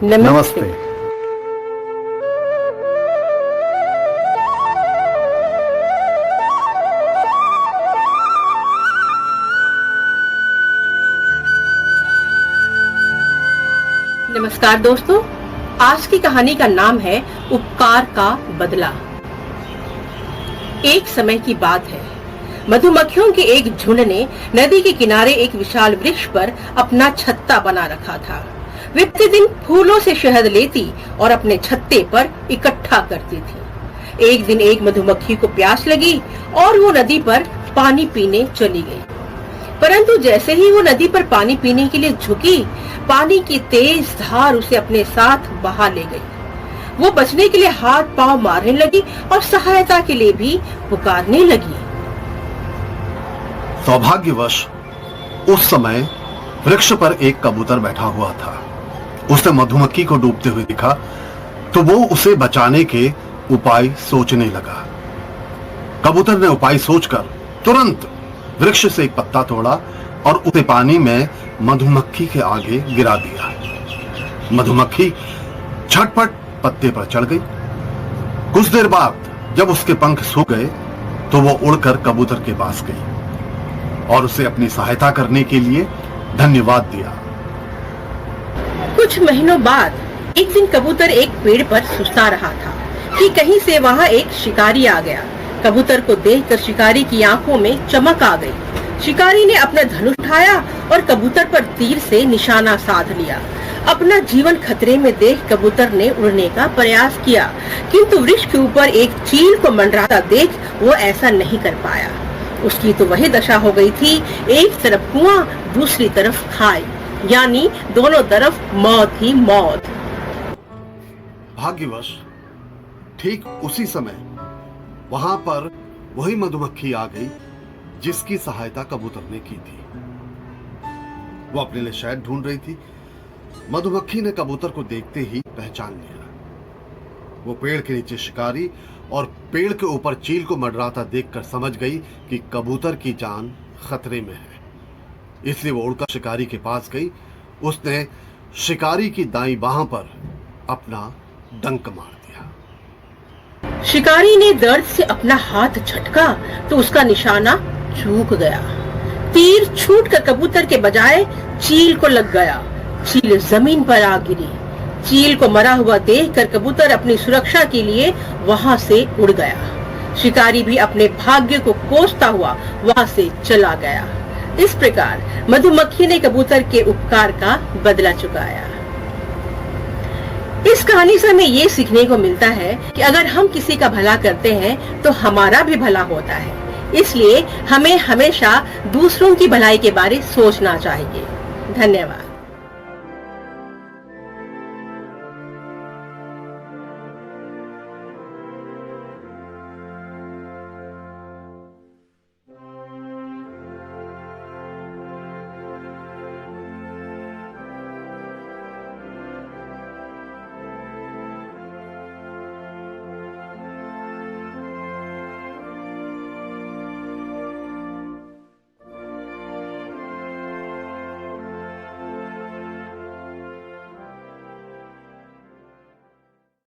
नमस्ते। नमस्कार दोस्तों, आज की कहानी का नाम है उपकार का बदला। एक समय की बात है, मधुमक्खियों के एक झुंड ने नदी के किनारे एक विशाल वृक्ष पर अपना छत्ता बना रखा था। वे प्रतिदिन फूलों से शहद लेती और अपने छत्ते पर इकट्ठा करती थी। एक दिन एक मधुमक्खी को प्यास लगी और वो नदी पर पानी पीने चली गई। परंतु जैसे ही वो नदी पर पानी पीने के लिए झुकी, पानी की तेज धार उसे अपने साथ बहा ले गई। वो बचने के लिए हाथ पांव मारने लगी और सहायता के लिए भी पुकारने लगी। सौभाग्यवश उस समय वृक्ष पर एक कबूतर बैठा हुआ था। उसने मधुमक्खी को डूबते हुए देखा तो वो उसे बचाने के उपाय सोचने लगा। कबूतर ने उपाय सोचकर तुरंत वृक्ष से एक पत्ता तोड़ा और उसे पानी में मधुमक्खी के आगे गिरा दिया। मधुमक्खी झटपट पत्ते पर चढ़ गई। कुछ देर बाद जब उसके पंख सूख गए तो वो उड़कर कबूतर के पास गई और उसे अपनी सहायता करने के लिए धन्यवाद दिया। कुछ महीनों बाद एक दिन कबूतर एक पेड़ पर सुस्ता रहा था कि कहीं से वहां एक शिकारी आ गया। कबूतर को देखकर शिकारी की आंखों में चमक आ गई। शिकारी ने अपना धनुष उठाया और कबूतर पर तीर से निशाना साध लिया। अपना जीवन खतरे में देख कबूतर ने उड़ने का प्रयास किया, किंतु वृक्ष के ऊपर एक चील को मंडराता देख वो ऐसा नहीं कर पाया। उसकी तो वही दशा हो गई थी, एक तरफ कुआं, दूसरी तरफ खाई, यानी दोनों तरफ मौत ही मौत। भाग्यवश ठीक उसी समय वहां पर वही मधुमक्खी आ गई जिसकी सहायता कबूतर ने की थी। वो अपने लिए शहद ढूंढ रही थी। मधुमक्खी ने कबूतर को देखते ही पहचान लिया। वो पेड़ के नीचे शिकारी और पेड़ के ऊपर चील को मंडराता देखकर समझ गई कि कबूतर की जान खतरे में है। इसलिए वो उड़कर शिकारी के पास गई। उसने शिकारी की दाईं बाह पर अपना डंक मार दिया। शिकारी ने दर्द से अपना हाथ झटका तो उसका निशाना चूक गया। तीर छूटकर कबूतर के बजाय चील को लग गया। चील जमीन पर आ गिरी। चील को मरा हुआ देखकर कबूतर अपनी सुरक्षा के लिए वहां से उड़ गया। शिकारी भी अपने भाग्य को कोसता हुआ वहां से चला गया। इस प्रकार मधुमक्खी ने कबूतर के उपकार का बदला चुकाया। इस कहानी से हमें ये सीखने को मिलता है कि अगर हम किसी का भला करते हैं तो हमारा भी भला होता है। इसलिए हमें हमेशा दूसरों की भलाई के बारे सोचना चाहिए। धन्यवाद।